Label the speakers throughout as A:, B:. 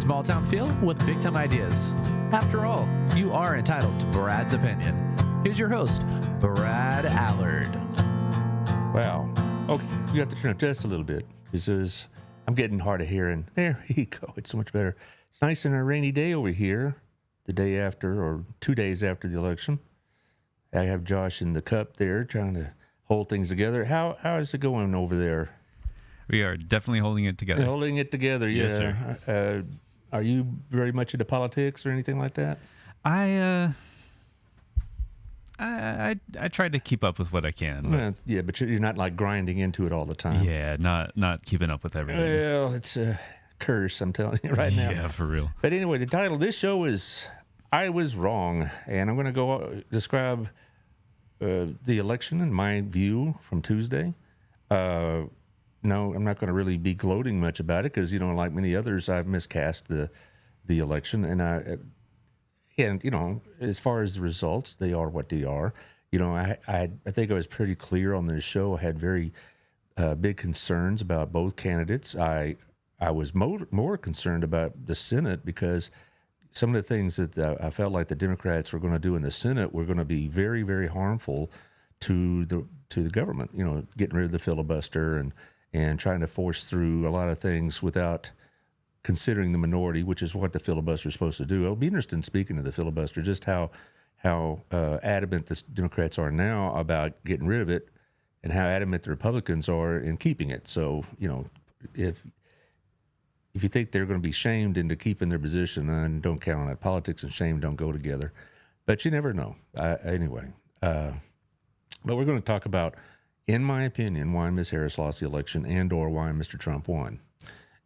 A: Small town feel with big time ideas. After all, you are entitled to Brad's opinion. Here's your host, Brad Allard.
B: Wow. Okay, you have to turn up just a little bit because I'm getting hard of hearing. There you go. It's so much better. It's nice and a rainy day over here, the day after or 2 days after the election. I have Josh in the cup there trying to hold things together. How is it going over there?
C: We are definitely holding it together.
B: Holding it together, yeah.
C: Yes, sir.
B: Are you very much into politics or anything like that?
C: I try to keep up with what I can.
B: Well, yeah, but you're not like grinding into it all the time.
C: Yeah, not keeping up with everything.
B: Well, it's a curse, I'm telling you right now.
C: Yeah, for real.
B: But anyway, the title of this show is I Was Wrong, and I'm going to go describe the election and my view from Tuesday. No, I'm not going to really be gloating much about it because, like many others, I've miscast the election. And as far as the results, they are what they are. I think I was pretty clear on this show. I had very big concerns about both candidates. I was more concerned about the Senate because some of the things that I felt like the Democrats were going to do in the Senate were going to be very, very harmful to the government. Getting rid of the filibuster and trying to force through a lot of things without considering the minority, which is what the filibuster is supposed to do. It'll be interesting, speaking of the filibuster, just how adamant the Democrats are now about getting rid of it and how adamant the Republicans are in keeping it. So, if you think they're going to be shamed into keeping their position, then don't count on it. Politics and shame don't go together. But you never know. Anyway, but we're going to talk about, in my opinion, why Ms. Harris lost the election and or why Mr. Trump won.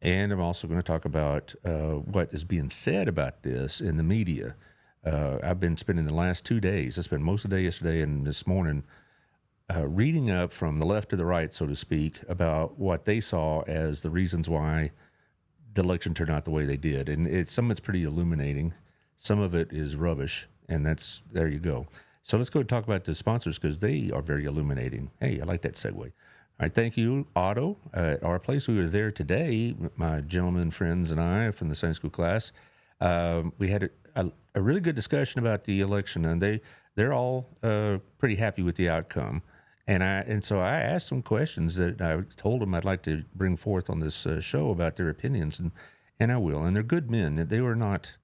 B: And I'm also going to talk about what is being said about this in the media. I've been spending the last 2 days, I spent most of the day yesterday and this morning, reading up from the left to the right, so to speak, about what they saw as the reasons why the election turned out the way they did. And some of it's pretty illuminating. Some of it is rubbish, and there you go. So let's go and talk about the sponsors because they are very illuminating. Hey, I like that segue. All right, thank you, Otto, at our place. We were there today, my gentlemen friends and I from the Sunday school class. We had a really good discussion about the election, and they're all pretty happy with the outcome. And so I asked some questions that I told them I'd like to bring forth on this show about their opinions, and I will. And they're good men. They were not.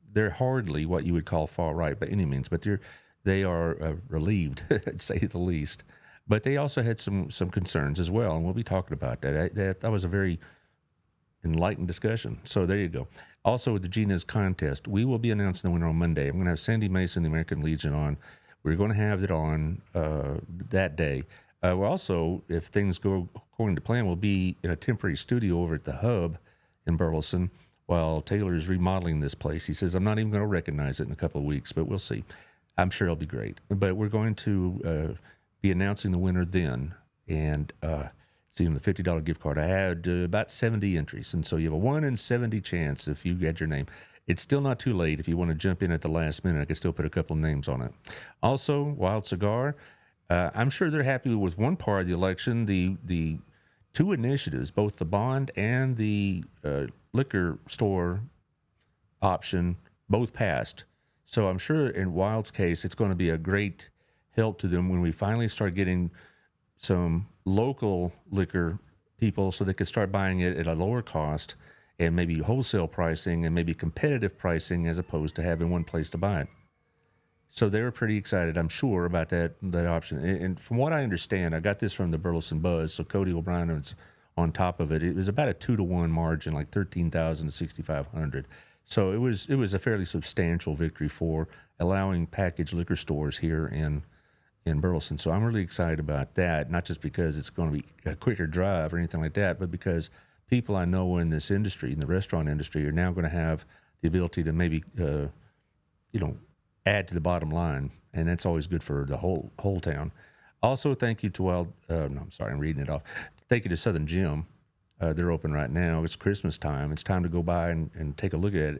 B: They're hardly what you would call far right by any means, but they are relieved, to say the least. But they also had some concerns as well, and we'll be talking about that. That was a very enlightened discussion. So there you go. Also with the Gina's contest, we will be announcing the winner on Monday. I'm going to have Sandy Mason, the American Legion, on. We're going to have it on that day. We're also, if things go according to plan, we'll be in a temporary studio over at the Hub in Burleson while Taylor is remodeling this place. He says, I'm not even going to recognize it in a couple of weeks, but we'll see. I'm sure it'll be great. But we're going to be announcing the winner then and seeing the $50 gift card. I had about 70 entries, and so you have a 1 in 70 chance if you get your name. It's still not too late. If you want to jump in at the last minute, I can still put a couple of names on it. Also, Wild Cigar, I'm sure they're happy with one part of the election. The two initiatives, both the bond and the liquor store option, both passed. So I'm sure in Wild's case, it's going to be a great help to them when we finally start getting some local liquor people so they can start buying it at a lower cost and maybe wholesale pricing and maybe competitive pricing as opposed to having one place to buy it. So they were pretty excited, I'm sure, about that option. And from what I understand, I got this from the Burleson Buzz, so Cody O'Brien was on top of it. It was about a 2-to-1 margin, like 13,000 to 6,500. So it was a fairly substantial victory for allowing packaged liquor stores here in Burleson. So I'm really excited about that, not just because it's going to be a quicker drive or anything like that, but because people I know in this industry, in the restaurant industry, are now going to have the ability to maybe, add to the bottom line, and that's always good for the whole town. Also, thank you to I'm reading it off. Thank you to Southern Gym. They're open right now. It's Christmas time. It's time to go by and take a look at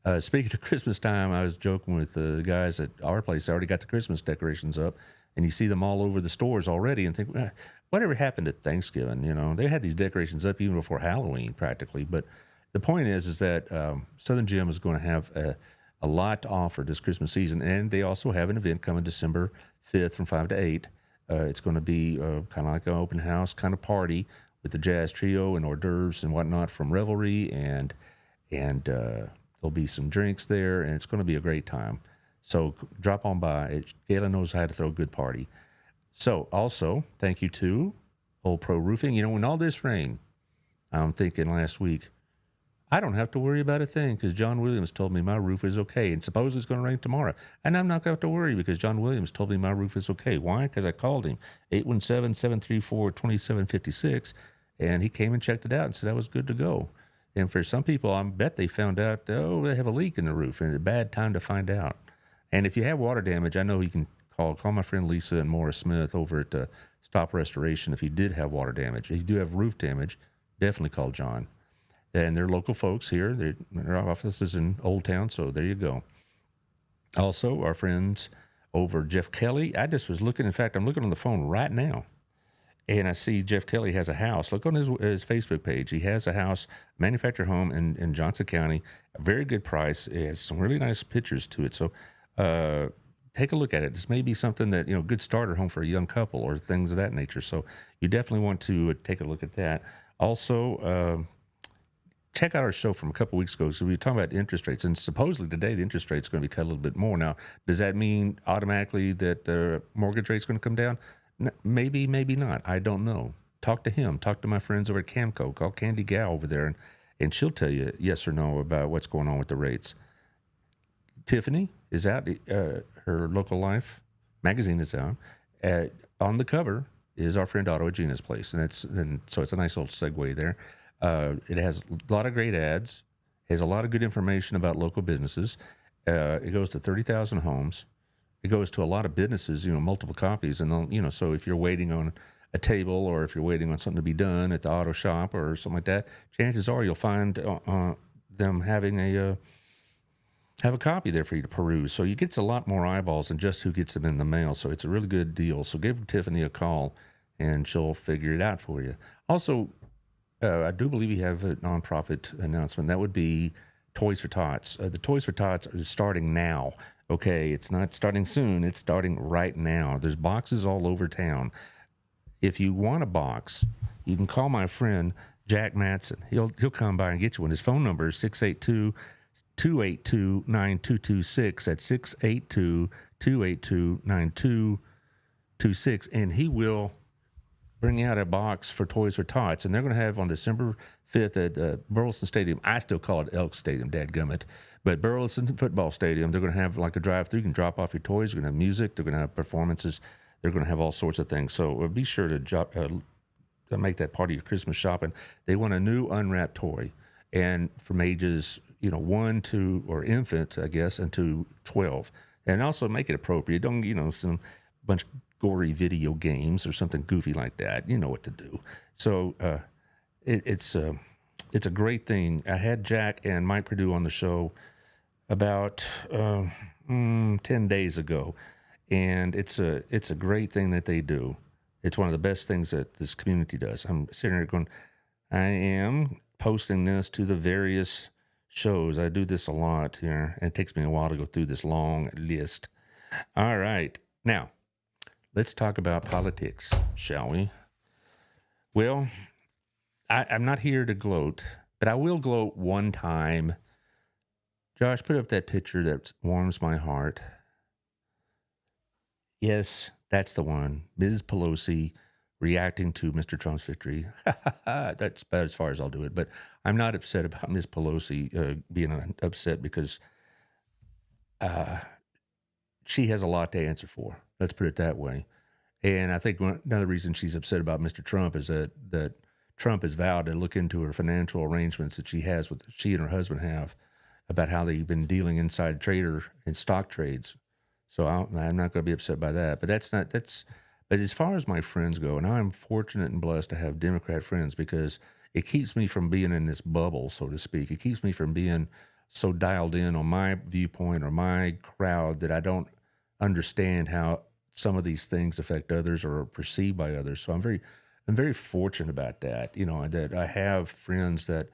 B: it. Speaking of Christmas time, I was joking with the guys at our place. They already got the Christmas decorations up, and you see them all over the stores already and think, whatever happened at Thanksgiving? They had these decorations up even before Halloween practically, but the point is that Southern Gym is going to have a lot to offer this Christmas season, and they also have an event coming December 5th from 5 to 8. It's going to be kind of like an open house kind of party with the jazz trio and hors d'oeuvres and whatnot from Revelry, and there'll be some drinks there, and it's going to be a great time. So drop on by. Galen knows how to throw a good party. So also, thank you to Old Pro Roofing. You know, when all this rain, I'm thinking last week, I don't have to worry about a thing because John Williams told me my roof is okay, and suppose it's going to rain tomorrow. And I'm not going to have to worry because John Williams told me my roof is okay. Why? Because I called him, 817-734-2756, and he came and checked it out and said I was good to go. And for some people, I bet they found out, they have a leak in the roof, and it's a bad time to find out. And if you have water damage, I know you can call my friend Lisa and Morris Smith over at Stop Restoration if you did have water damage. If you do have roof damage, definitely call John. And they're local folks here. Their office is in Old Town, so there you go. Also, our friends over Jeff Kelly. I just was looking. In fact, I'm looking on the phone right now, and I see Jeff Kelly has a house. Look on his Facebook page. He has a house, manufactured home in Johnson County. A very good price. It has some really nice pictures to it. So take a look at it. This may be something that, good starter home for a young couple or things of that nature. So you definitely want to take a look at that. Also, check out our show from a couple weeks ago. So we were talking about interest rates, and supposedly today the interest rate's going to be cut a little bit more. Now, does that mean automatically that the mortgage rate's going to come down? Maybe, maybe not. I don't know. Talk to him. Talk to my friends over at Camco. Call Candy Gal over there, and she'll tell you yes or no about what's going on with the rates. Tiffany is out. Her Local Life magazine is out. On the cover is our friend Otto at Gina's place, and so it's a nice little segue there. It has a lot of great ads, has a lot of good information about local businesses. It goes to 30,000 homes. It goes to a lot of businesses, multiple copies. And, so if you're waiting on a table or if you're waiting on something to be done at the auto shop or something like that, chances are you'll find them having have a copy there for you to peruse. So you get a lot more eyeballs than just who gets them in the mail. So it's a really good deal. So give Tiffany a call and she'll figure it out for you. Also, I do believe you have a nonprofit announcement. That would be Toys for Tots. The Toys for Tots are starting now. Okay, it's not starting soon. It's starting right now. There's boxes all over town. If you want a box, you can call my friend Jack Matson. He'll come by and get you one. His phone number is 682-282-9226. That's 682-282-9226. And he will bring out a box for Toys for Tots, and they're going to have on December 5th at Burleson Stadium. I still call it Elk Stadium, dadgummit. But Burleson Football Stadium, they're going to have like a drive-through. You can drop off your toys. They're going to have music. They're going to have performances. They're going to have all sorts of things. So be sure to make that part of your Christmas shopping. They want a new unwrapped toy, and from ages 1 to, or infant, I guess, and to 12, and also make it appropriate. Don't some bunch of gory video games or something goofy like that. You know what to do. So it's a great thing. I had Jack and Mike Perdue on the show about 10 days ago, and it's a great thing that they do. It's one of the best things that this community does. I'm sitting here going, I am posting this to the various shows. I do this a lot here, and it takes me a while to go through this long list. All right. Now, let's talk about politics, shall we? Well, I'm not here to gloat, but I will gloat one time. Josh, put up that picture that warms my heart. Yes, that's the one. Ms. Pelosi reacting to Mr. Trump's victory. That's about as far as I'll do it. But I'm not upset about Ms. Pelosi being upset because she has a lot to answer for. Let's put it that way. And I think another reason she's upset about Mr. Trump is that Trump has vowed to look into her financial arrangements that she and her husband have about how they've been dealing inside trader and stock trades. So I'm not going to be upset by that. But but as far as my friends go, and I'm fortunate and blessed to have Democrat friends because it keeps me from being in this bubble, so to speak. It keeps me from being so dialed in on my viewpoint or my crowd that I don't understand how some of these things affect others or are perceived by others. So I'm very fortunate about that, that I have friends that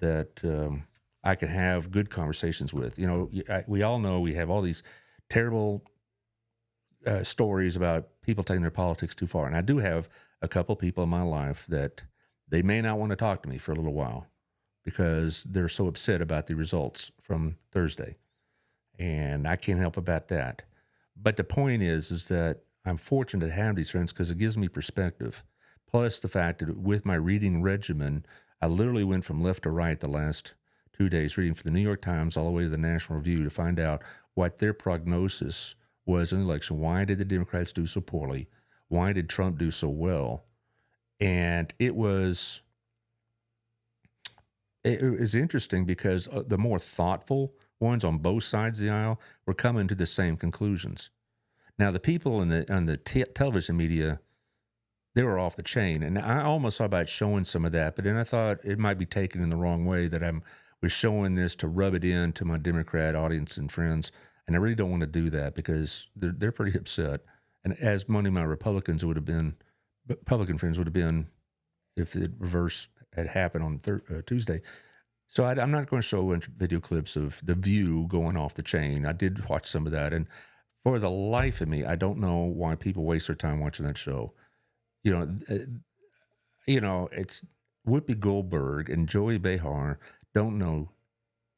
B: that I can have good conversations with. You know, we all know we have all these terrible stories about people taking their politics too far. And I do have a couple people in my life that they may not want to talk to me for a little while because they're so upset about the results from Thursday. And I can't help about that. But the point is that I'm fortunate to have these friends because it gives me perspective. Plus the fact that with my reading regimen, I literally went from left to right the last 2 days reading from the New York Times all the way to the National Review to find out what their prognosis was in the election. Why did the Democrats do so poorly? Why did Trump do so well? And it was interesting because the more thoughtful ones on both sides of the aisle were coming to the same conclusions. Now, the people on the television media, they were off the chain. And I almost thought about showing some of that, but then I thought it might be taken in the wrong way that I was showing this to rub it in to my Democrat audience and friends. And I really don't want to do that because they're pretty upset. And as many of my Republican friends would have been if the reverse had happened on Tuesday. So I'm not going to show video clips of The View going off the chain. I did watch some of that. And for the life of me, I don't know why people waste their time watching that show. It's Whoopi Goldberg and Joey Behar don't know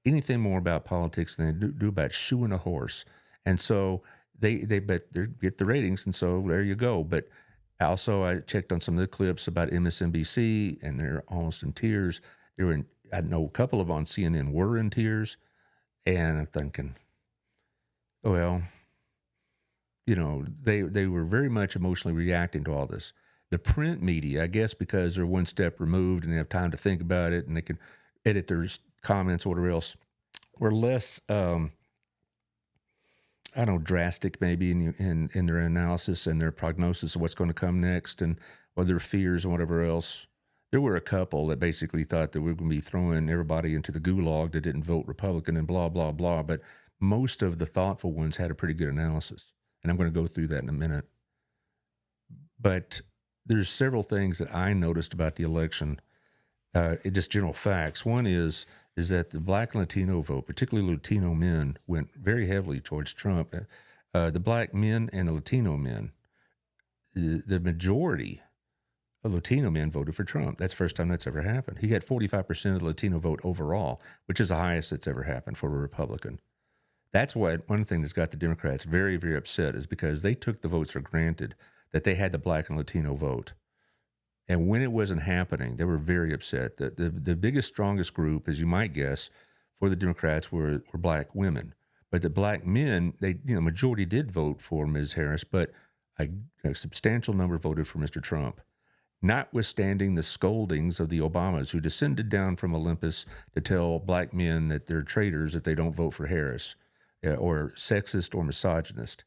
B: anything more about politics than they do about shoeing a horse. And so they get the ratings, and so there you go. But also I checked on some of the clips about MSNBC, and they're almost in tears. I know a couple of them on CNN were in tears, and I'm thinking, well, they were very much emotionally reacting to all this. The print media, I guess because they're one step removed and they have time to think about it and they can edit their comments or whatever else, were less, drastic maybe in their analysis and their prognosis of what's going to come next and what their fears and whatever else. There were a couple that basically thought that we were going to be throwing everybody into the gulag that didn't vote Republican and blah, blah, blah. But most of the thoughtful ones had a pretty good analysis. And I'm going to go through that in a minute. But there's several things that I noticed about the election, just general facts. One is that the Black and Latino vote, particularly Latino men, went very heavily towards Trump. The Black men and the Latino men, the majority of Latino men voted for Trump. That's the first time that's ever happened. He got 45% of the Latino vote overall, which is the highest that's ever happened for a Republican. That's one thing that's got the Democrats very, very upset is because they took the votes for granted that they had the Black and Latino vote. And when it wasn't happening, they were very upset. The biggest, strongest group, as you might guess, for the Democrats were Black women. But the Black men, majority did vote for Ms. Harris, but a substantial number voted for Mr. Trump, notwithstanding the scoldings of the Obamas who descended down from Olympus to tell Black men that they're traitors if they don't vote for Harris, or sexist or misogynist.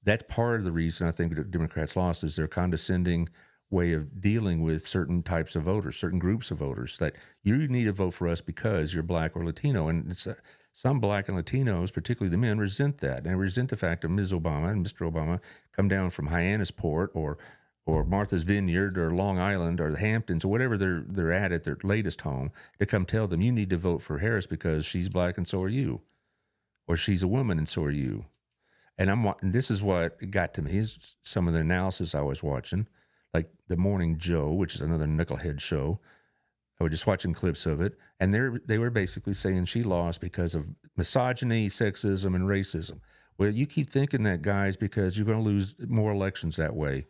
B: That's part of the reason I think the Democrats lost is their condescending way of dealing with certain types of voters, certain groups of voters, that you need to vote for us because you're Black or Latino. And some Black and Latinos, particularly the men, resent that. And resent the fact that Ms. Obama and Mr. Obama come down from Hyannisport or Martha's Vineyard or Long Island or the Hamptons or whatever they're at their latest home to come tell them you need to vote for Harris because she's Black and so are you. Or she's a woman and so are you. And this is what got to me. Is some of the analysis I was watching, like the Morning Joe, which is another knucklehead show. I was just watching clips of it, and they were basically saying she lost because of misogyny, sexism, and racism. Well, you keep thinking that, guys, because you're going to lose more elections that way.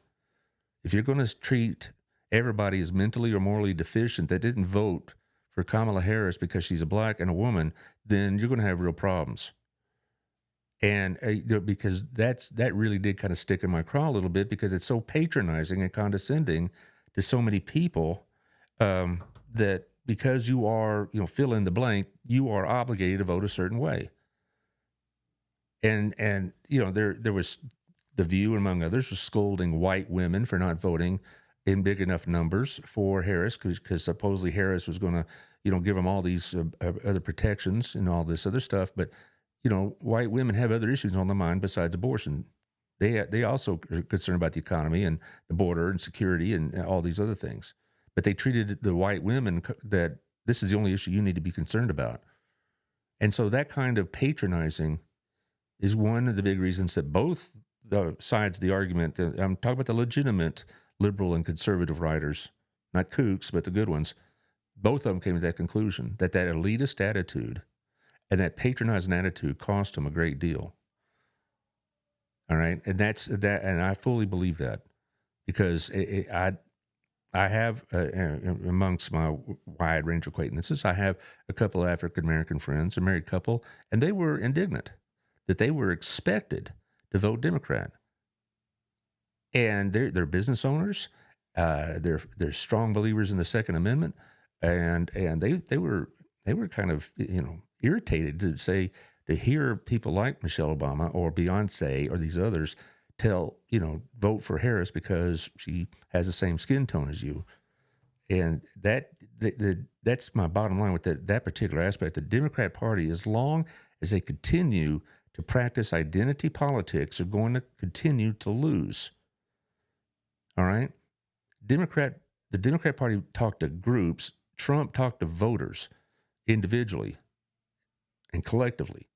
B: If you're going to treat everybody as mentally or morally deficient that didn't vote for Kamala Harris because she's a Black and a woman, then you're going to have real problems. And because that really did kind of stick in my craw a little bit because it's so patronizing and condescending to so many people that because you are, fill in the blank, you are obligated to vote a certain way. And there was The View, among others, was scolding white women for not voting in big enough numbers for Harris because supposedly Harris was going to, give them all these other protections and all this other stuff. But white women have other issues on their mind besides abortion. They also are concerned about the economy and the border and security and all these other things. But they treated the white women that This is the only issue you need to be concerned about. And so that kind of patronizing is one of the big reasons that both the sides of the argument, I'm talking about the legitimate liberal and conservative writers, not kooks, but the good ones, both of them came to that conclusion, that elitist attitude and that patronizing attitude cost them a great deal. All right. And that's that. And I fully believe that, because I have, amongst my wide range of acquaintances, I have a couple of African-American friends, a married couple, and they were indignant that they were expected to vote Democrat. And they're business owners. They're strong believers in the Second Amendment. And they were kind of, irritated to hear people like Michelle Obama or Beyonce or these others vote for Harris because she has the same skin tone as you. And that's my bottom line with that particular aspect. The Democrat Party, as long as they continue to practice identity politics, are going to continue to lose. All right? The Democrat Party talked to groups. Trump talked to voters individually and collectively.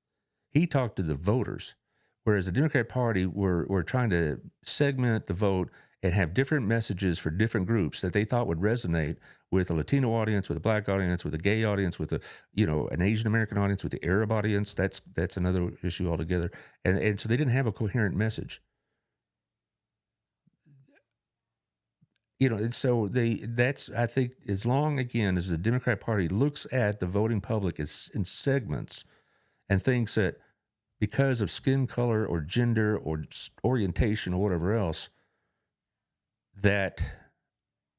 B: He talked to the voters, whereas the Democrat Party were trying to segment the vote and have different messages for different groups that they thought would resonate with a Latino audience, with a Black audience, with a gay audience, with an Asian American audience, with the Arab audience. That's another issue altogether. And so they didn't have a coherent message. And so I think, as long, again, as the Democrat Party looks at the voting public as in segments and thinks that because of skin color or gender or orientation or whatever else, that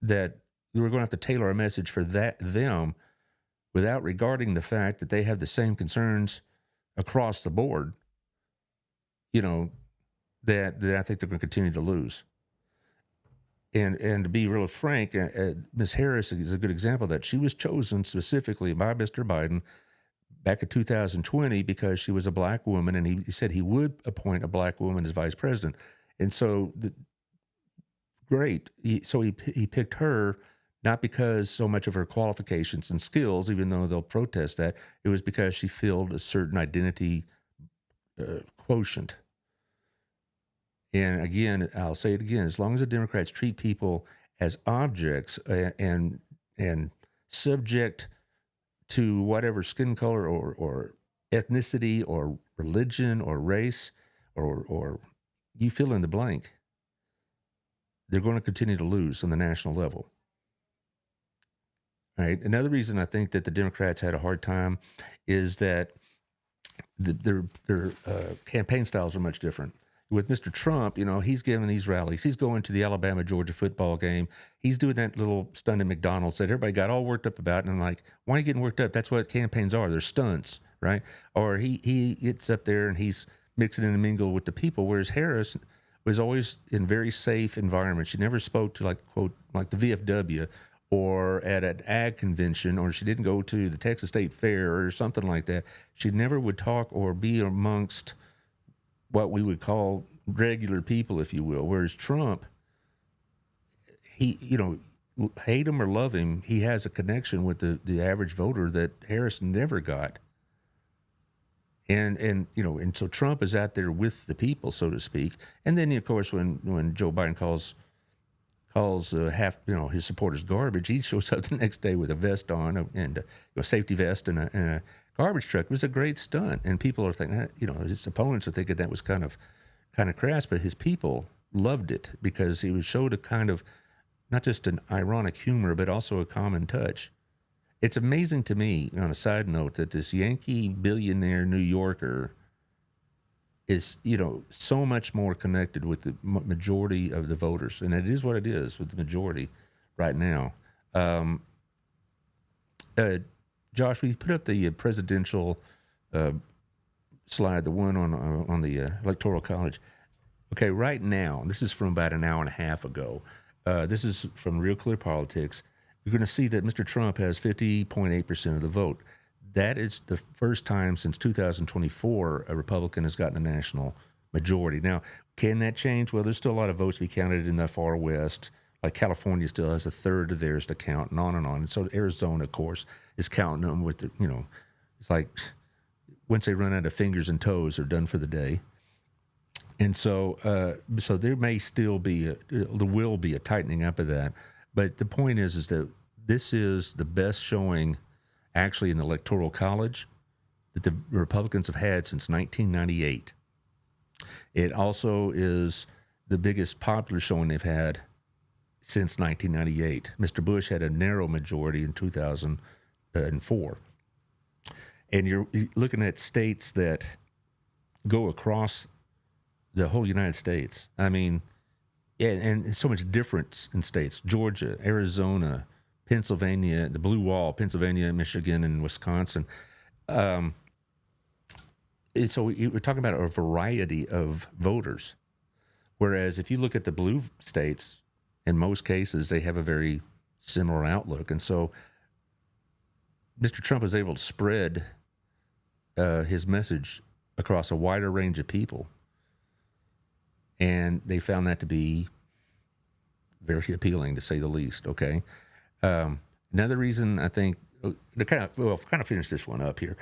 B: we're going to have to tailor a message for them without regarding the fact that they have the same concerns across the board, that I think they're going to continue to lose. And to be real frank, Ms. Harris is a good example of that. She was chosen specifically by Mr. Biden back in 2020 because she was a Black woman, and he said he would appoint a Black woman as vice president. And so, great. He picked her, not because so much of her qualifications and skills, even though they'll protest that. It was because she filled a certain identity quotient. And again, I'll say it again, as long as the Democrats treat people as objects and subject to whatever skin color or ethnicity or religion or race or you fill in the blank, they're going to continue to lose on the national level. All right. Another reason I think that the Democrats had a hard time is that their campaign styles are much different. With Mr. Trump, he's giving these rallies. He's going to the Alabama-Georgia football game. He's doing that little stunt at McDonald's that everybody got all worked up about. And I'm like, why are you getting worked up? That's what campaigns are. They're stunts, right? Or he gets up there and he's mixing in and mingle with the people, whereas Harris was always in very safe environments. She never spoke to, quote, like the VFW or at an ag convention, or she didn't go to the Texas State Fair or something like that. She never would talk or be amongst what we would call regular people, if you will. Whereas Trump, he, hate him or love him, he has a connection with the average voter that Harris never got. And so Trump is out there with the people, so to speak. And then, of course, when Joe Biden calls his supporters garbage, he shows up the next day with a vest on and a safety vest and a garbage truck. It was a great stunt, and people are thinking, his opponents are thinking that was kind of crass, but his people loved it because he showed a kind of not just an ironic humor, but also a common touch. It's amazing to me, on a side note, that this Yankee billionaire New Yorker is, so much more connected with the majority of the voters, and it is what it is with the majority right now. Josh, we put up the presidential slide, the one on the Electoral College. Okay, right now, this is from about an hour and a half ago. This is from Real Clear Politics. You're going to see that Mr. Trump has 50.8% of the vote. That is the first time since 2024 a Republican has gotten a national majority. Now, can that change? Well, there's still a lot of votes to be counted in the far west, Like California still has a third of theirs to count, and on and on. And so Arizona, of course, is counting them with the, it's like once they run out of fingers and toes, they're done for the day. And so, so there may still be, there will be a tightening up of that. But the point is that this is the best showing, actually, in the Electoral College that the Republicans have had since 1998. It also is the biggest popular showing they've had since 1998. Mr. Bush had a narrow majority in 2004. And you're looking at states that go across the whole United States. I mean, and so much difference in states. Georgia, Arizona, Pennsylvania, the Blue Wall, Pennsylvania, Michigan, and Wisconsin. And so we're talking about a variety of voters. Whereas if you look at the blue states, in most cases, they have a very similar outlook. And so Mr. Trump was able to spread his message across a wider range of people. And they found that to be very appealing, to say the least, okay? Another reason I think, to kind of finish this one up here,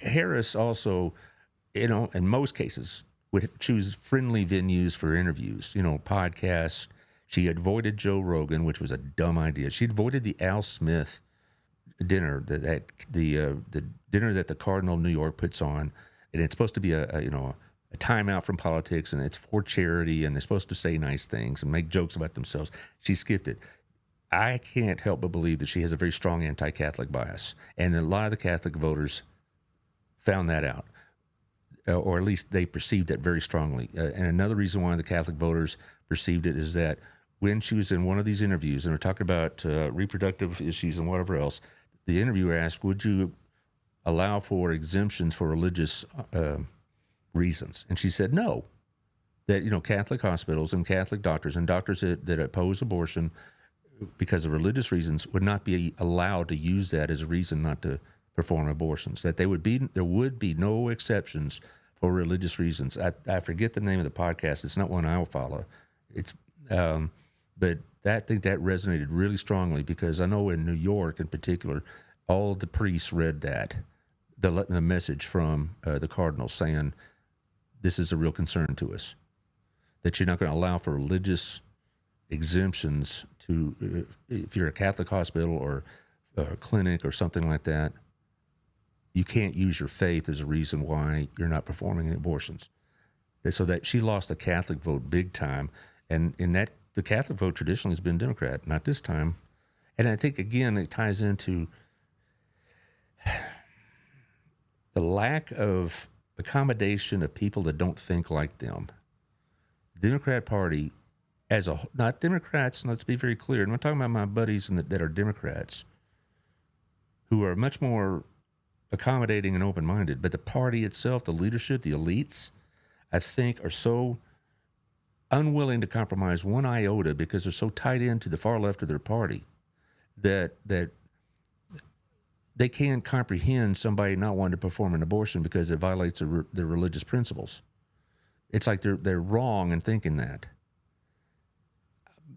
B: Harris also, in most cases, would choose friendly venues for interviews, podcasts. She avoided Joe Rogan, which was a dumb idea. She avoided the Al Smith dinner, the dinner that the Cardinal of New York puts on, and it's supposed to be a timeout from politics, and it's for charity, and they're supposed to say nice things and make jokes about themselves. She skipped it. I can't help but believe that she has a very strong anti-Catholic bias, and a lot of the Catholic voters found that out, or at least they perceived it very strongly. And another reason why the Catholic voters perceived it is that when she was in one of these interviews, and we're talking about reproductive issues and whatever else, the interviewer asked, would you allow for exemptions for religious reasons? And she said no, that, Catholic hospitals and Catholic doctors and doctors that oppose abortion because of religious reasons would not be allowed to use that as a reason not to perform abortions, that there would be no exceptions for religious reasons. I forget the name of the podcast. It's not one I'll follow. It's, but I think that resonated really strongly, because I know in New York in particular, all the priests read that, the message from the cardinal saying, this is a real concern to us, that you're not going to allow for religious exemptions to, if you're a Catholic hospital or a clinic or something like that, you can't use your faith as a reason why you're not performing abortions. And so that she lost the Catholic vote big time. And in that, the Catholic vote traditionally has been Democrat, not this time. And I think, again, it ties into the lack of accommodation of people that don't think like them. The Democrat Party, not Democrats, let's be very clear. I'm not talking about my buddies that are Democrats, who are much more accommodating and open-minded, but the party itself, the leadership, the elites, I think are so unwilling to compromise one iota because they're so tied into the far left of their party that they can't comprehend somebody not wanting to perform an abortion because it violates their religious principles. It's like they're wrong in thinking that.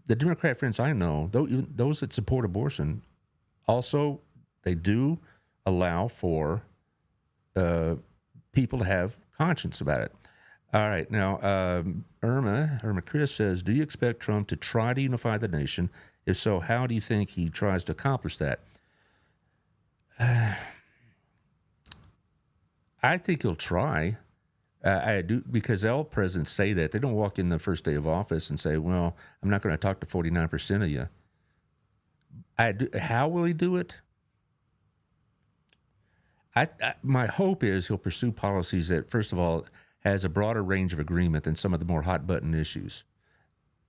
B: The Democrat friends I know, those that support abortion, also they do allow for people to have conscience about it. All right, now Irma Chris says, do you expect Trump to try to unify the nation? If so, how do you think he tries to accomplish that? I think he'll try. I do, because all presidents say that. They don't walk in the first day of office and say, well, I'm not going to talk to 49% of you. How will he do it? My hope is he'll pursue policies that, first of all, has a broader range of agreement than some of the more hot-button issues.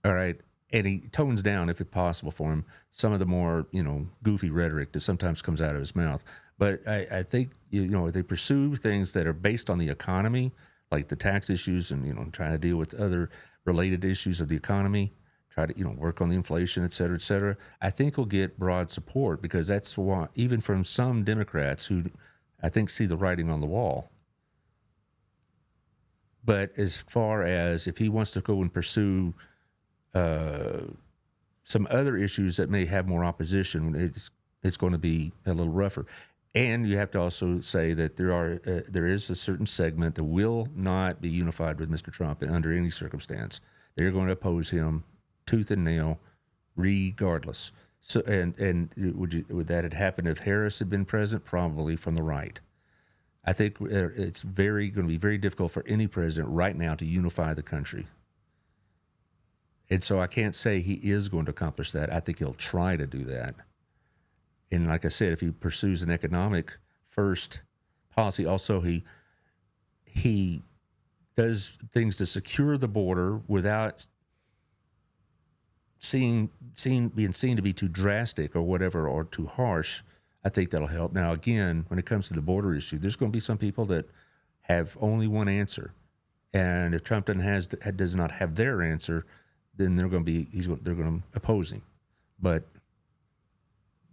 B: All right? And he tones down, if it's possible for him, some of the more, goofy rhetoric that sometimes comes out of his mouth. But I think, if they pursue things that are based on the economy, like the tax issues and, trying to deal with other related issues of the economy, try to, work on the inflation, et cetera, I think he'll get broad support, because that's why, even from some Democrats who I think see the writing on the wall. But as far as if he wants to go and pursue some other issues that may have more opposition, it's going to be a little rougher. And you have to also say that there is a certain segment that will not be unified with Mr. Trump under any circumstance. They're going to oppose him tooth and nail, regardless. So, and would that have happened if Harris had been president? Probably from the right. I think it's going to be very difficult for any president right now to unify the country. And so I can't say he is going to accomplish that. I think he'll try to do that. And like I said, if he pursues an economic first policy, also he does things to secure the border without being seen to be too drastic or whatever, or too harsh, I think that'll help. Now, again, when it comes to the border issue, there's going to be some people that have only one answer, and if Trump does not have their answer, then they're going to oppose him. But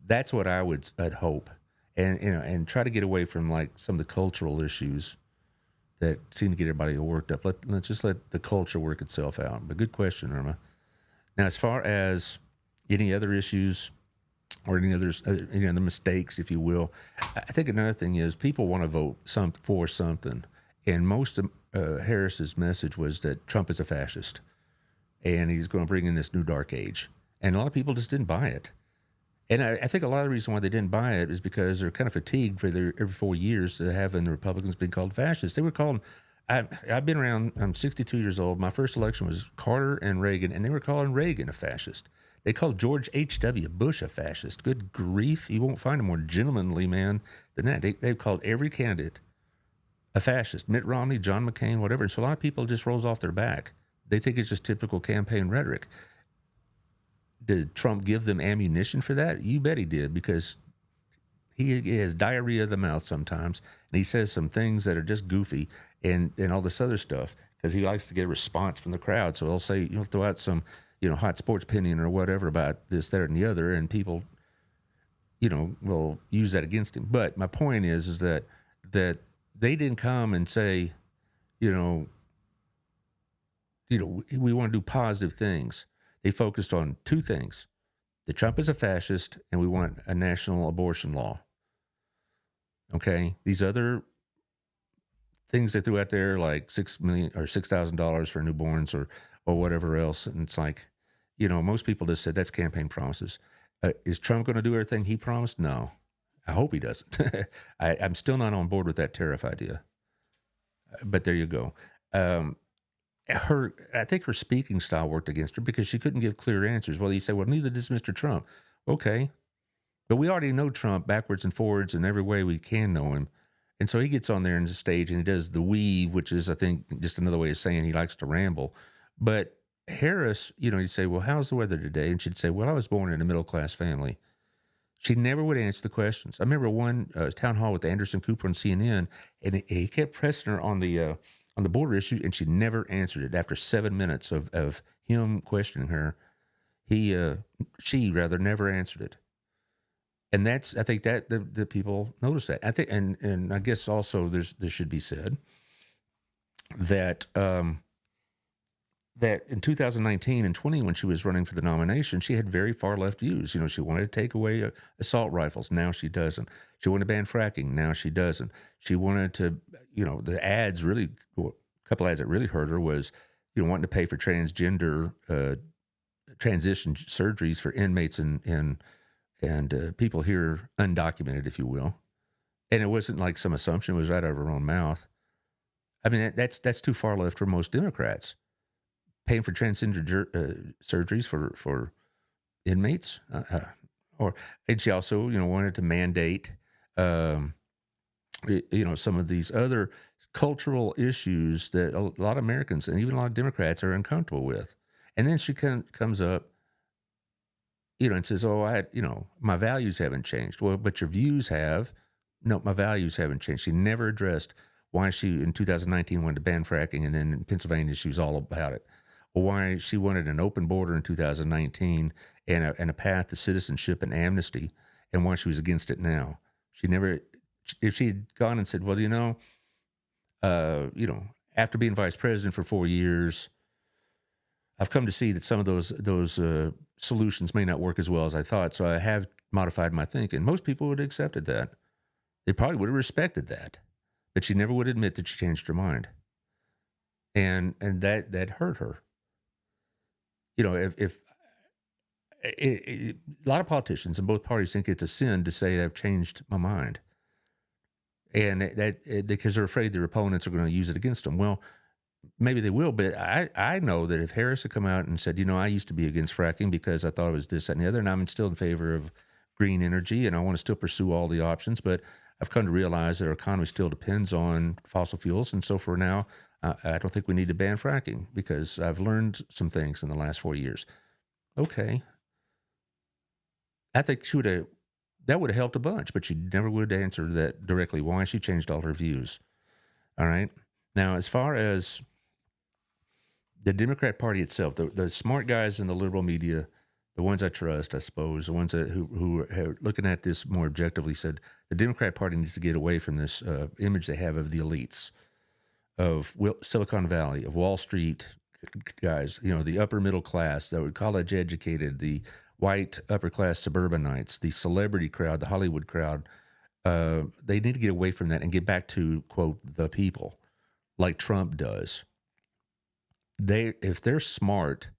B: that's what I'd hope, and try to get away from like some of the cultural issues that seem to get everybody worked up. Let's just let the culture work itself out. But good question, Irma. Now, as far as any other issues or any other mistakes, if you will, I think another thing is people want to vote for something. And most of Harris's message was that Trump is a fascist and he's going to bring in this new dark age. And a lot of people just didn't buy it. And I think a lot of the reason why they didn't buy it is because they're kind of fatigued for every 4 years having the Republicans being called fascists. They were called, I've been around, I'm 62 years old. My first election was Carter and Reagan, and they were calling Reagan a fascist. They called George H.W. Bush a fascist. Good grief. You won't find a more gentlemanly man than that. They've called every candidate a fascist. Mitt Romney, John McCain, whatever. And so a lot of people just rolls off their back. They think it's just typical campaign rhetoric. Did Trump give them ammunition for that? You bet he did, because he has diarrhea of the mouth sometimes, and he says some things that are just goofy and all this other stuff because he likes to get a response from the crowd. So he'll say, throw out some, hot sports opinion or whatever about this, that, and the other, and people, will use that against him. But my point is that they didn't come and say, we want to do positive things. They focused on two things: that Trump is a fascist, and we want a national abortion law. Okay, these other things they threw out there, like $6 million or $6,000 for newborns or whatever else, and it's like, most people just said that's campaign promises. Is Trump going to do everything he promised? No, I hope he doesn't. I'm still not on board with that tariff idea. But there you go. I think her speaking style worked against her because she couldn't give clear answers. Well, you say, well, neither does Mr. Trump. Okay. But we already know Trump backwards and forwards in every way we can know him. And so he gets on there in the stage and he does the weave, which is, I think, just another way of saying he likes to ramble. But Harris, you'd say, well, how's the weather today? And she'd say, well, I was born in a middle-class family. She never would answer the questions. I remember one town hall with Anderson Cooper on CNN, and he kept pressing her on the border issue, and she never answered it. After 7 minutes of him questioning her, she never answered it. And I think that the people notice that. I think, and I guess also there should be said that that in 2019 and 20, when she was running for the nomination, she had very far left views. She wanted to take away assault rifles. Now she doesn't. She wanted to ban fracking. Now she doesn't. She wanted to, the ads really, a couple ads that really hurt her was, wanting to pay for transgender transition surgeries for inmates and people here undocumented, if you will. And it wasn't like some assumption, it was right out of her own mouth. I mean, that's too far left for most Democrats. Paying for transgender surgeries for inmates, and she also, wanted to mandate, some of these other cultural issues that a lot of Americans and even a lot of Democrats are uncomfortable with. And then she comes up, and says, "Oh, my values haven't changed." Well, but your views have. No, my values haven't changed. She never addressed why she in 2019 wanted to ban fracking, and then in Pennsylvania she was all about it. Or why she wanted an open border in 2019 and a path to citizenship and amnesty, and why she was against it now. She never, if she had gone and said, well, after being vice president for 4 years, I've come to see that some of those solutions may not work as well as I thought. So I have modified my thinking. Most people would have accepted that. They probably would have respected that, but she never would admit that she changed her mind, and that hurt her. You know, if a lot of politicians in both parties think it's a sin to say I've changed my mind, and that because they're afraid their opponents are going to use it against them. Well, maybe they will, but I know that if Harris had come out and said, you know, I used to be against fracking because I thought it was this, that, and the other, and I'm still in favor of green energy, and I want to still pursue all the options, but I've come to realize that our economy still depends on fossil fuels, and so for now, I don't think we need to ban fracking because I've learned some things in the last 4 years. Okay. I think that would have helped a bunch, but she never would answer that directly why she changed all her views. All right. Now, as far as the Democrat Party itself, the smart guys in the liberal media, the ones I trust, I suppose, the ones who are looking at this more objectively said the Democrat Party needs to get away from this image they have of the elites, of Silicon Valley, of Wall Street guys, you know, the upper middle class, the college educated, the white upper class suburbanites, the celebrity crowd, the Hollywood crowd. They need to get away from that and get back to, quote, the people, like Trump does. If they're smart,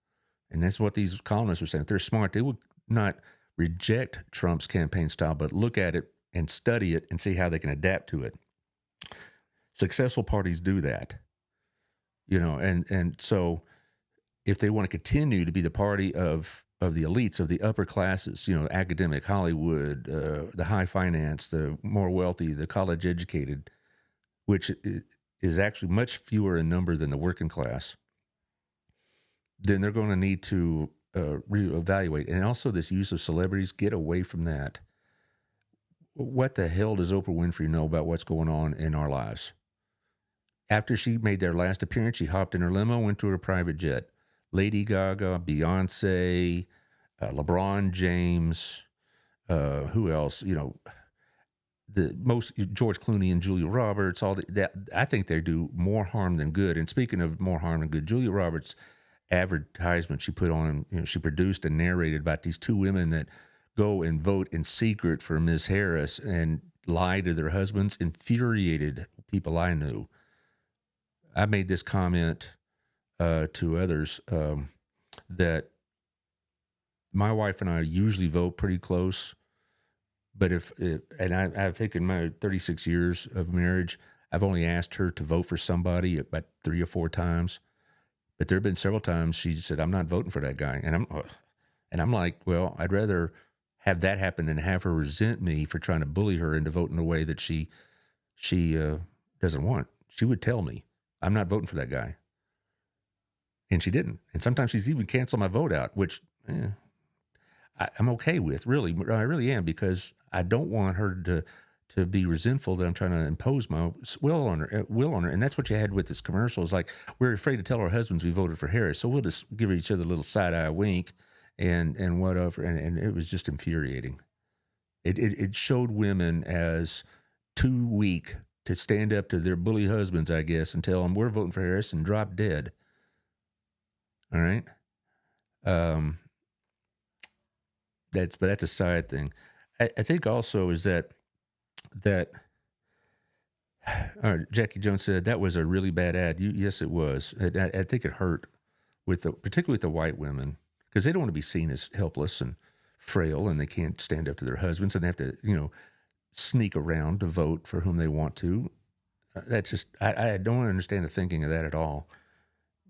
B: and that's what these columnists are saying, if they're smart, they would not reject Trump's campaign style, but look at it and study it and see how they can adapt to it. Successful parties do that, you know, and so if they want to continue to be the party of the elites, of the upper classes, you know, academic, Hollywood, the high finance, the more wealthy, the college educated, which is actually much fewer in number than the working class, then they're going to need to reevaluate. And also this use of celebrities, get away from that. What the hell does Oprah Winfrey know about what's going on in our lives? After she made their last appearance, she hopped in her limo, went to her private jet. Lady Gaga, Beyonce, LeBron James, who else? You know, George Clooney and Julia Roberts. That I think they do more harm than good. And speaking of more harm than good, Julia Roberts' advertisement she put on, you know, she produced and narrated about these two women that go and vote in secret for Ms. Harris and lie to their husbands, infuriated people I knew. I made this comment to others that my wife and I usually vote pretty close, but I think in my 36 years of marriage, I've only asked her to vote for somebody about 3 or 4 times, but there have been several times she said, "I'm not voting for that guy," and I'm like, well, I'd rather have that happen than have her resent me for trying to bully her into voting the way that she doesn't want. She would tell me, "I'm not voting for that guy." And she didn't. And sometimes she's even canceled my vote out, which I'm okay with, really. I really am, because I don't want her to be resentful that I'm trying to impose my will on her. And that's what you had with this commercial. It's like, we're afraid to tell our husbands we voted for Harris, so we'll just give each other a little side-eye wink and whatever. And it was just infuriating. It showed women as too weak to stand up to their bully husbands, I guess, and tell them we're voting for Harris and drop dead. All right. That's a side thing. I think also is that Jackie Jones said that was a really bad ad. Yes, it was. I think it hurt particularly with the white women, because they don't want to be seen as helpless and frail, and they can't stand up to their husbands, and they have to, you know, sneak around to vote for whom they want to. That's just, I don't understand the thinking of that at all.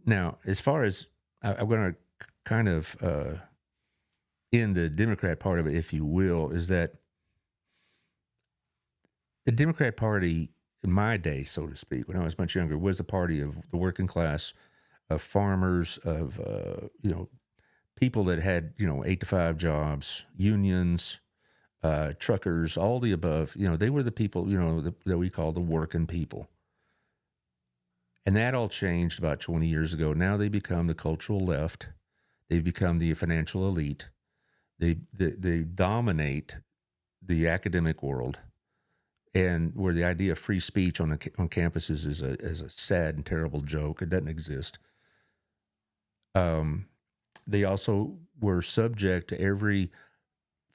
B: Now, as far as, I'm going to kind of in the Democrat part of it, if you will, is that the Democrat Party in my day, so to speak, when I was much younger, was the party of the working class, of farmers, of, you know, people that had, you know, 8-to-5 jobs, unions, truckers, all the above. You know, they were the people, you know, that we call the working people. And that all changed about 20 years ago. Now they become the cultural left. They've become the financial elite. They dominate the academic world, and where the idea of free speech on campuses is a sad and terrible joke. It doesn't exist. They also were subject to every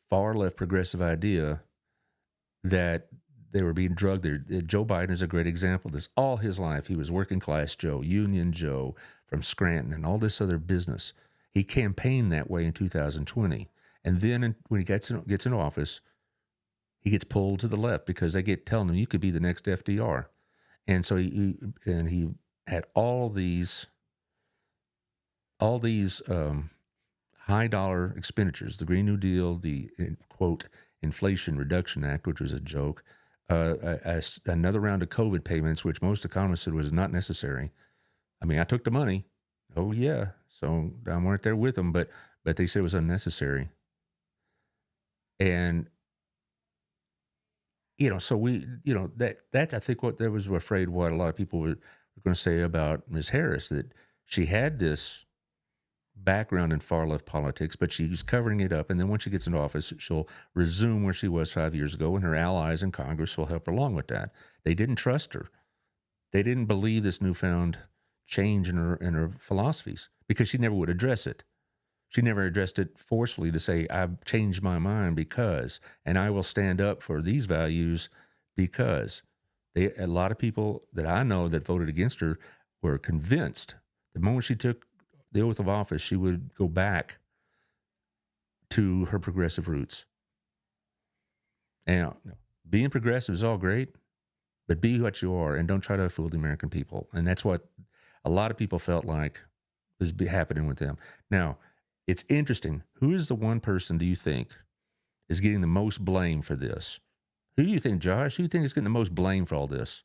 B: far left progressive idea that they were being drugged there. Joe Biden is a great example of this. All his life, he was working class Joe, Union Joe from Scranton and all this other business. He campaigned that way in 2020. And then when he gets in office, he gets pulled to the left because they get telling him, you could be the next FDR. And so he had all these high dollar expenditures, the Green New Deal, the quote Inflation Reduction Act, which was a joke, another round of COVID payments, which most economists said was not necessary. I mean, I took the money. Oh yeah, so I weren't there with them, but they said it was unnecessary. And so we, that's I think what they was afraid what a lot of people were going to say about Ms. Harris, that she had this background in far left politics, but she's covering it up. And then once she gets into office, she'll resume where she was 5 years ago, and her allies in Congress will help her along with that. They didn't trust her. They didn't believe this newfound change in her philosophies because she never would address it. She never addressed it forcefully to say, I've changed my mind because, and I will stand up for these values because. A lot of people that I know that voted against her were convinced the moment she took the oath of office, she would go back to her progressive roots. And being progressive is all great, but be what you are and don't try to fool the American people. And that's what a lot of people felt like was happening with them. Now, it's interesting. Who is the one person do you think is getting the most blame for this? Who do you think, Josh? Who do you think is getting the most blame for all this?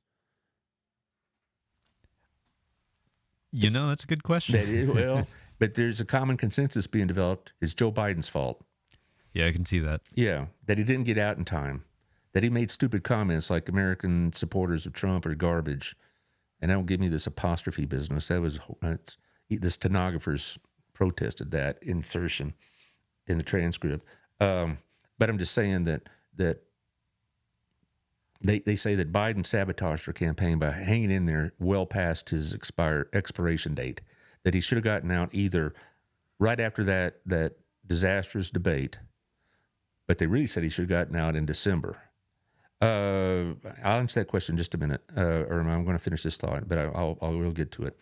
C: That's a good question.
B: But there's a common consensus being developed. It's Joe Biden's fault.
C: Yeah, I can see that.
B: Yeah, that he didn't get out in time, that he made stupid comments like American supporters of Trump are garbage. And don't give me this apostrophe business. The stenographers protested that insertion in the transcript. But I'm just saying that they say that Biden sabotaged her campaign by hanging in there well past his expiration date, that he should have gotten out either right after that disastrous debate, but they really said he should have gotten out in December. I'll answer that question in just a minute, or I'm going to finish this thought, but we'll get to it.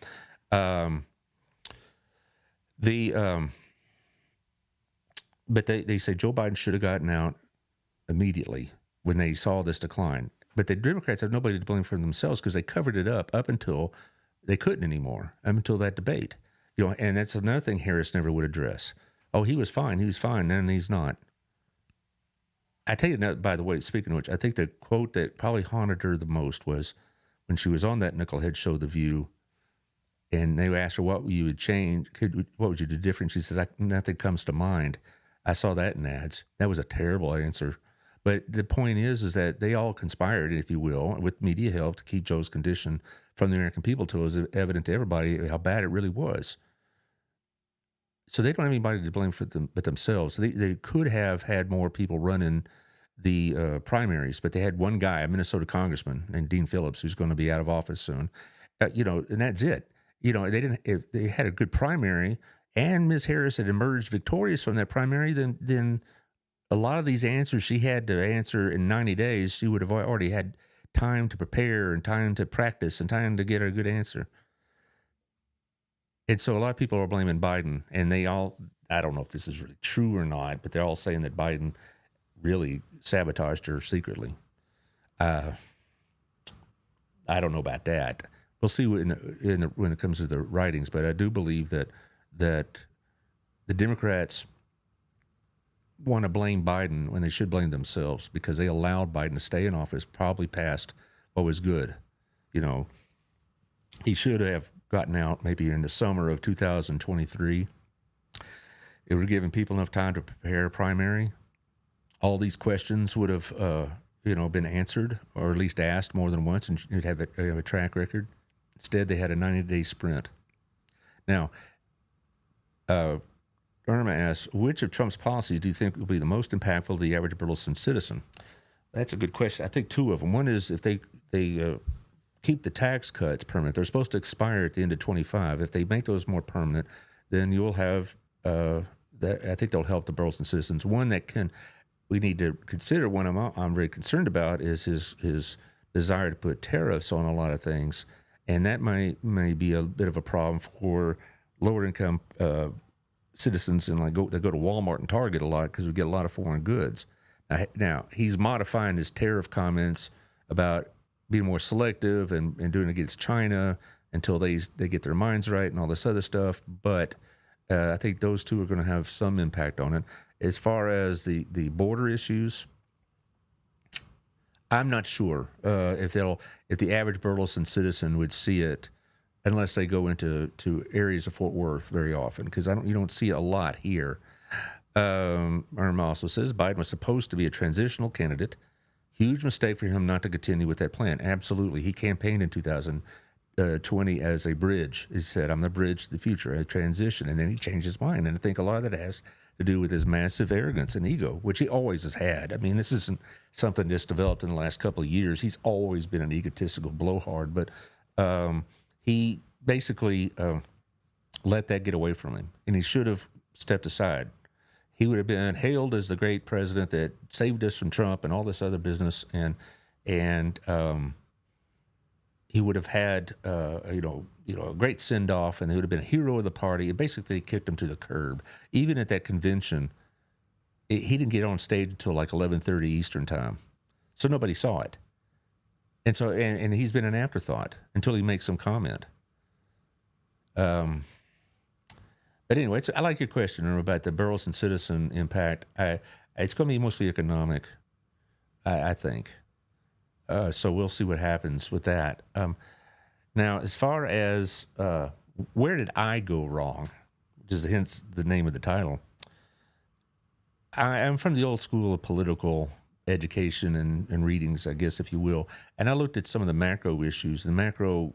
B: But they say Joe Biden should have gotten out immediately when they saw this decline. But the Democrats have nobody to blame for themselves because they covered it up until they couldn't anymore, up until that debate. And that's another thing Harris never would address. Oh, he was fine, and he's not. I tell you now, by the way, speaking of which, I think the quote that probably haunted her the most was when she was on that knucklehead show, The View, and they asked her what you would change, what would you do different? She says, nothing comes to mind. I saw that in ads. That was a terrible answer. But the point is that they all conspired, if you will, with media help to keep Joe's condition from the American people till it was evident to everybody how bad it really was. So they don't have anybody to blame for them but themselves. They could have had more people running the primaries, but they had one guy, a Minnesota congressman named Dean Phillips, who's going to be out of office soon. And that's it. They didn't. If they had a good primary, and Ms. Harris had emerged victorious from that primary, then a lot of these answers she had to answer in 90 days, she would have already had time to prepare and time to practice and time to get a good answer. And so a lot of people are blaming Biden, and they all, I don't know if this is really true or not, but they're all saying that Biden really sabotaged her secretly. I don't know about that. We'll see when it comes to the writings, but I do believe that the Democrats want to blame Biden when they should blame themselves because they allowed Biden to stay in office probably past what was good. He should have gotten out maybe in the summer of 2023. It would have given people enough time to prepare a primary. All these questions would have, been answered or at least asked more than once, and you'd have a track record. Instead, they had a 90-day sprint. Now, Irma asks, which of Trump's policies do you think will be the most impactful to the average Burleson citizen? That's a good question. I think two of them. One is if they keep the tax cuts permanent. They're supposed to expire at the end of 25. If they make those more permanent, then you'll have that. I think that'll help the Burleson citizens. One that we need to consider. One I'm very concerned about is his desire to put tariffs on a lot of things, and that may be a bit of a problem for lower income citizens and they go to Walmart and Target a lot because we get a lot of foreign goods. Now he's modifying his tariff comments about being more selective and doing it against China until they get their minds right and all this other stuff. But I think those two are going to have some impact on it. As far as the border issues, I'm not sure if the average Burleson citizen would see it unless they go into areas of Fort Worth very often, because you don't see it a lot here. Irma also says Biden was supposed to be a transitional candidate. Huge mistake for him not to continue with that plan. Absolutely. He campaigned in 2020 as a bridge. He said, I'm the bridge to the future, a transition. And then he changed his mind. And I think a lot of that has to do with his massive arrogance and ego, which he always has had. I mean, this isn't something just developed in the last couple of years. He's always been an egotistical blowhard. But he basically let that get away from him. And he should have stepped aside. He would have been hailed as the great president that saved us from Trump and all this other business, and he would have had a great send off, and he would have been a hero of the party. And basically kicked him to the curb. Even at that convention, he didn't get on stage until like 11:30 Eastern time, so nobody saw it. And so and he's been an afterthought until he makes some comment. But anyway, I like your question about the Burleson citizen impact. It's going to be mostly economic, I think. So we'll see what happens with that. Now, as far as where did I go wrong, which is hence the name of the title, I'm from the old school of political education and readings, I guess, if you will. And I looked at some of the macro issues, the macro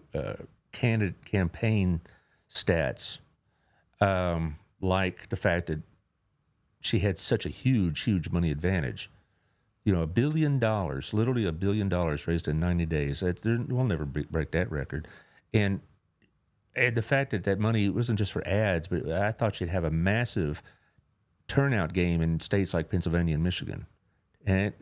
B: candidate campaign stats, like the fact that she had such a huge money advantage. $1 billion, literally $1 billion raised in 90 days. We'll never break that record. And the fact that money wasn't just for ads, but I thought she'd have a massive turnout game in states like Pennsylvania and Michigan. And,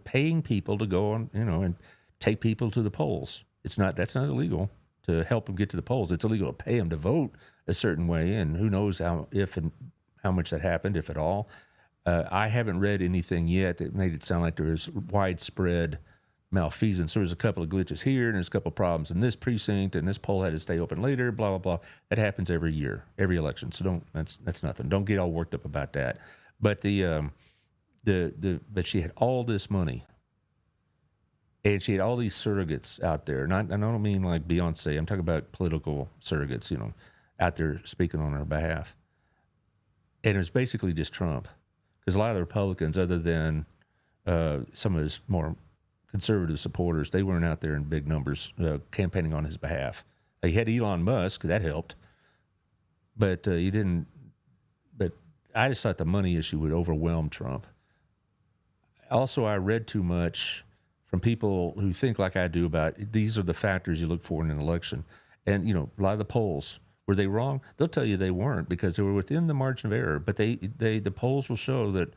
B: paying people to go on, and take people to the polls. That's not illegal to help them get to the polls. It's illegal to pay them to vote a certain way. And who knows if and how much that happened, if at all. I haven't read anything yet that made it sound like there was widespread malfeasance. There was a couple of glitches here, and there's a couple of problems in this precinct, and this poll had to stay open later, blah, blah, blah. That happens every year, every election. So that's nothing. Don't get all worked up about that. But but she had all this money, and she had all these surrogates out there. And I don't mean like Beyonce. I'm talking about political surrogates, out there speaking on her behalf. And it was basically just Trump. Because a lot of the Republicans, other than some of his more conservative supporters, they weren't out there in big numbers campaigning on his behalf. He had Elon Musk, that helped, but he didn't. But I just thought the money issue would overwhelm Trump. Also, I read too much from people who think like I do about these are the factors you look for in an election, and a lot of the polls. Were they wrong? They'll tell you they weren't because they were within the margin of error. But the polls will show that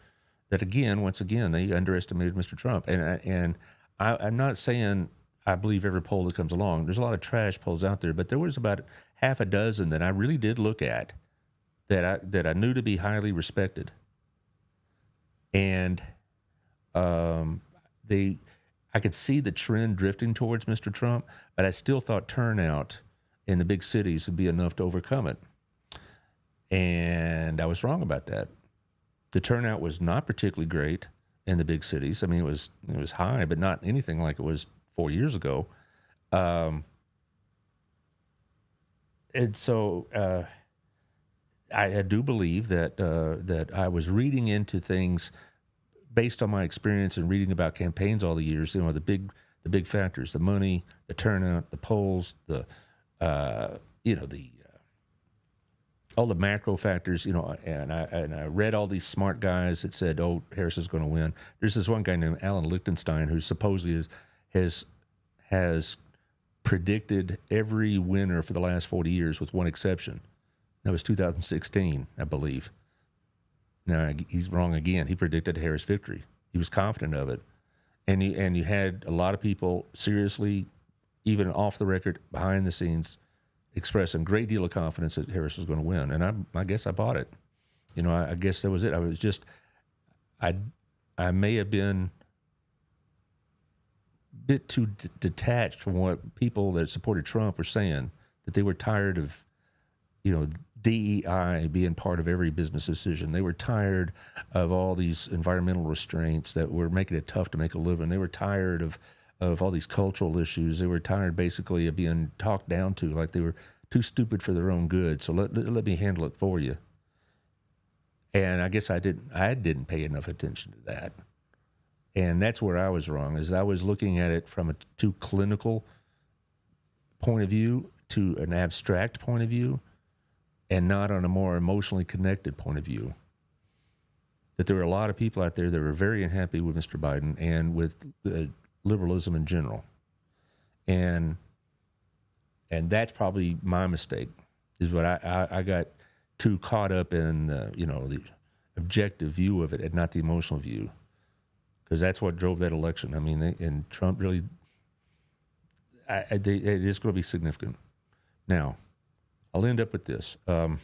B: once again, they underestimated Mr. Trump. And I'm not saying I believe every poll that comes along. There's a lot of trash polls out there, but there was about half a dozen that I really did look at that I knew to be highly respected. And I could see the trend drifting towards Mr. Trump, but I still thought turnout in the big cities would be enough to overcome it. And I was wrong about that. The turnout was not particularly great in the big cities. I mean, it was high, but not anything like it was 4 years ago. And so I do believe that I was reading into things based on my experience and reading about campaigns all the years. The big factors: the money, the turnout, the polls, all the macro factors, and I read all these smart guys that said, "Oh, Harris is going to win." There's this one guy named Alan Lichtenstein who supposedly has predicted every winner for the last 40 years with one exception. That was 2016, I believe. No, he's wrong again. He predicted Harris' victory. He was confident of it. And you had a lot of people seriously, even off the record, behind the scenes, expressing a great deal of confidence that Harris was going to win. And I guess I bought it. You know, I guess that was it. I was just, I may have been a bit too detached from what people that supported Trump were saying, that they were tired of, DEI being part of every business decision. They were tired of all these environmental restraints that were making it tough to make a living. They were tired of all these cultural issues. They were tired basically of being talked down to, like they were too stupid for their own good. So let me handle it for you. And I guess I didn't pay enough attention to that. And that's where I was wrong, is I was looking at it from a too clinical point of view to an abstract point of view, and not on a more emotionally connected point of view. That there were a lot of people out there that were very unhappy with Mr. Biden and with liberalism in general. And that's probably my mistake, is what I got too caught up in, the objective view of it and not the emotional view. Because that's what drove that election. I mean, and Trump really, it is going to be significant. Now, I'll end up with this. I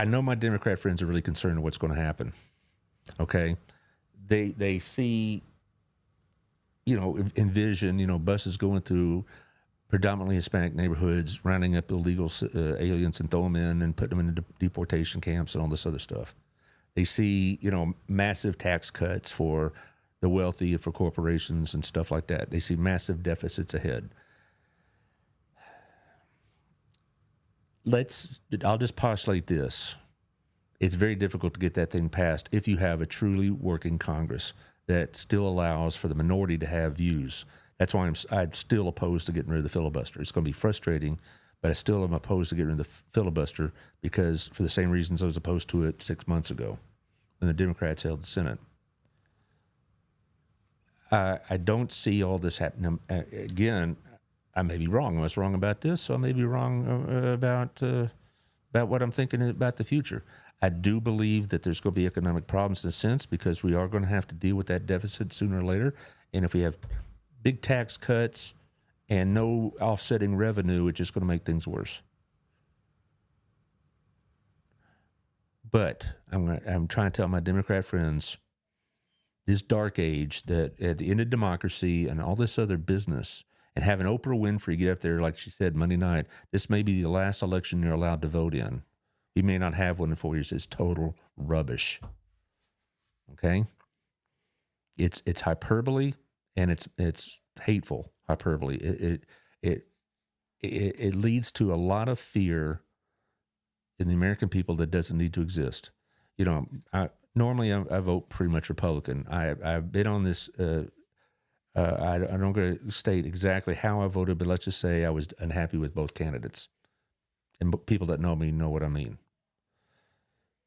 B: know my Democrat friends are really concerned with what's going to happen. Okay, they see, envision, buses going through predominantly Hispanic neighborhoods, rounding up illegal aliens and throw them in and put them into deportation camps and all this other stuff. They see, massive tax cuts for the wealthy, for corporations and stuff like that. They see massive deficits ahead. I'll just postulate this. It's very difficult to get that thing passed if you have a truly working Congress that still allows for the minority to have views. That's why I'm still opposed to getting rid of the filibuster. It's going to be frustrating, but I still am opposed to getting rid of the filibuster, because for the same reasons I was opposed to it 6 months ago when the Democrats held the Senate. I don't see all this happening. Again, I may be wrong. I was wrong about this, so I may be wrong about what I'm thinking about the future. I do believe that there's going to be economic problems in a sense, because we are going to have to deal with that deficit sooner or later. And if we have big tax cuts and no offsetting revenue, it's just going to make things worse. But I'm trying to tell my Democrat friends, this dark age, that at the end of democracy and all this other business, and having Oprah Winfrey get up there, like she said Monday night, this may be the last election you're allowed to vote in. You may not have one in 4 years. It's total rubbish. Okay? It's hyperbole, and it's hateful hyperbole. It leads to a lot of fear in the American people that doesn't need to exist. Normally I vote pretty much Republican. I've been on this. I'm not going to state exactly how I voted, but let's just say I was unhappy with both candidates. And people that know me know what I mean.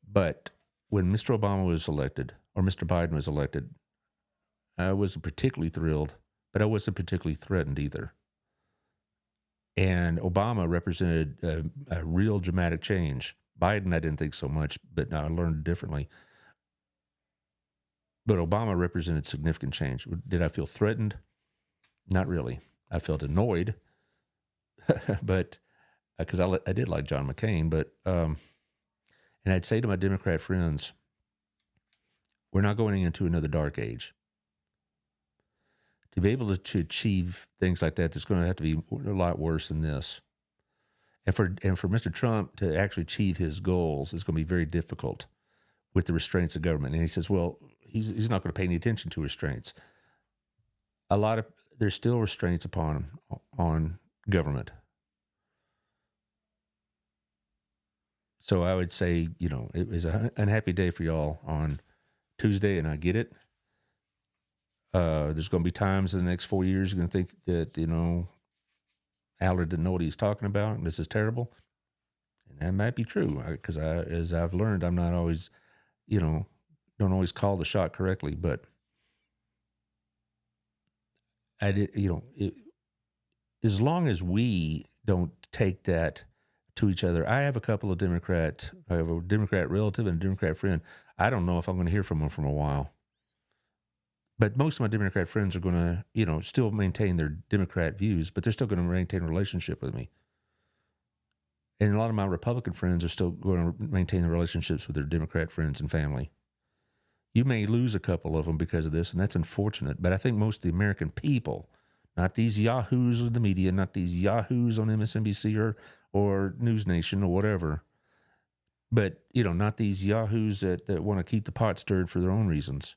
B: But when Mr. Obama was elected, or Mr. Biden was elected, I wasn't particularly thrilled, but I wasn't particularly threatened either. And Obama represented a real dramatic change. Biden, I didn't think so much, but I learned differently. But Obama represented significant change. Did I feel threatened? Not really. I felt annoyed, but because I did like John McCain. But and I'd say to my Democrat friends, we're not going into another dark age. To be able to achieve things like that, there's going to have to be a lot worse than this. And for Mr. Trump to actually achieve his goals is going to be very difficult with the restraints of government. And he says, well, he's not going to pay any attention to restraints. There's still restraints on government. So I would say, it was an unhappy day for y'all on Tuesday, and I get it. There's going to be times in the next 4 years you're going to think that, Allard didn't know what he's talking about, and this is terrible. And that might be true, because as I've learned, I'm not always, don't always call the shot correctly, but I did, as long as we don't take that to each other. I have a Democrat relative and a Democrat friend. I don't know if I'm going to hear from them for a while. But most of my Democrat friends are going to, still maintain their Democrat views, but they're still going to maintain a relationship with me. And a lot of my Republican friends are still going to maintain the relationships with their Democrat friends and family. You may lose a couple of them because of this, and that's unfortunate. But I think most of the American people, not these yahoos of the media, not these yahoos on MSNBC or News Nation or whatever, but, not these yahoos that want to keep the pot stirred for their own reasons.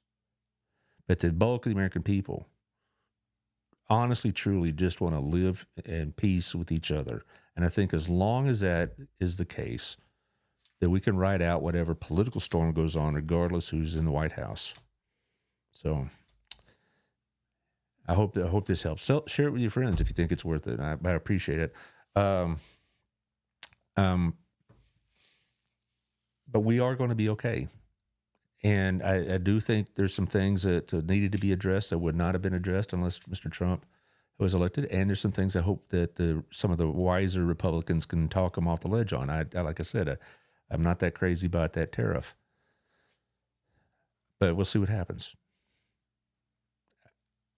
B: But the bulk of the American people honestly, truly just want to live in peace with each other. And I think as long as that is the case, that we can ride out whatever political storm goes on, regardless who's in the White House. So I hope this helps. So share it with your friends if you think it's worth it. I appreciate it. But we are going to be okay. And I do think there's some things that needed to be addressed that would not have been addressed unless Mr. Trump was elected. And there's some things I hope that some of the wiser Republicans can talk them off the ledge on. Like I said, I'm not that crazy about that tariff. But we'll see what happens.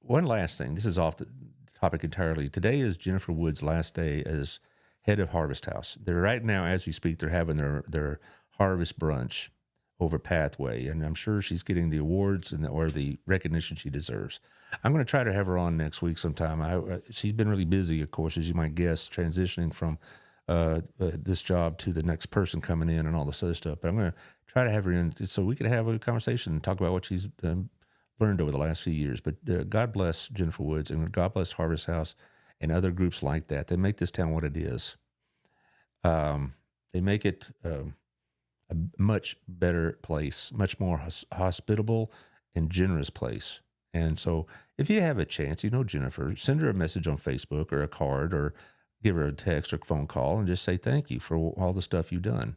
B: One last thing. This is off the topic entirely. Today is Jennifer Wood's last day as head of Harvest House. They're right now, as we speak, they're having their harvest brunch over Pathway, and I'm sure she's getting the awards or the recognition she deserves. I'm going to try to have her on next week sometime. She's been really busy, of course, as you might guess, transitioning from this job to the next person coming in and all this other stuff. But I'm going to try to have her in so we could have a conversation and talk about what she's learned over the last few years. But God bless Jennifer Woods and God bless Harvest House and other groups like that. They make this town what it is. They make it a much better place, much more hospitable and generous place. And so if you have a chance, Jennifer, send her a message on Facebook or a card or give her a text or phone call and just say thank you for all the stuff you've done.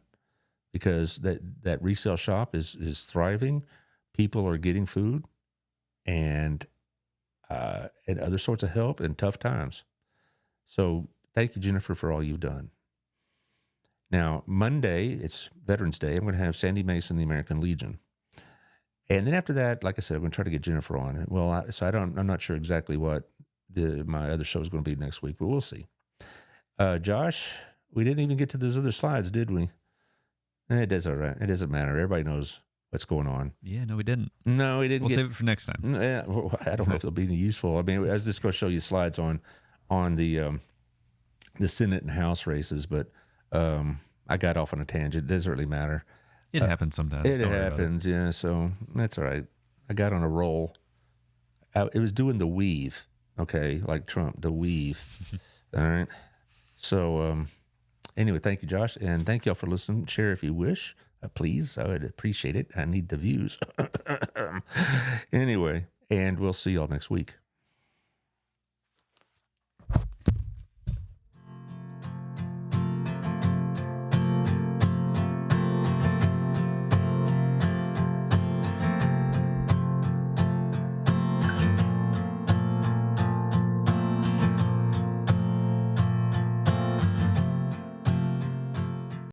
B: Because that resale shop is thriving. People are getting food and other sorts of help in tough times. So thank you, Jennifer, for all you've done. Now, Monday, it's Veterans Day. I'm going to have Sandy Mason, the American Legion. And then after that, like I said, I'm going to try to get Jennifer on. Well, I'm not sure exactly what my other show is going to be next week, but we'll see. Josh, we didn't even get to those other slides, did we? It does all right. It doesn't matter. Everybody knows what's going on.
C: Yeah, no, we didn't.
B: No, we didn't.
C: We'll save it for next time.
B: Yeah, well, I don't know if they'll be any useful. I mean, I was just going to show you slides on the Senate and House races, but I got off on a tangent. It doesn't really matter.
C: It happens sometimes.
B: It happens, yeah. So that's all right. I got on a roll. It was doing the weave, okay, like Trump, the weave. All right. So anyway, thank you, Josh, and thank y'all for listening. Share if you wish, please. I would appreciate it. I need the views. Anyway, and we'll see y'all next week.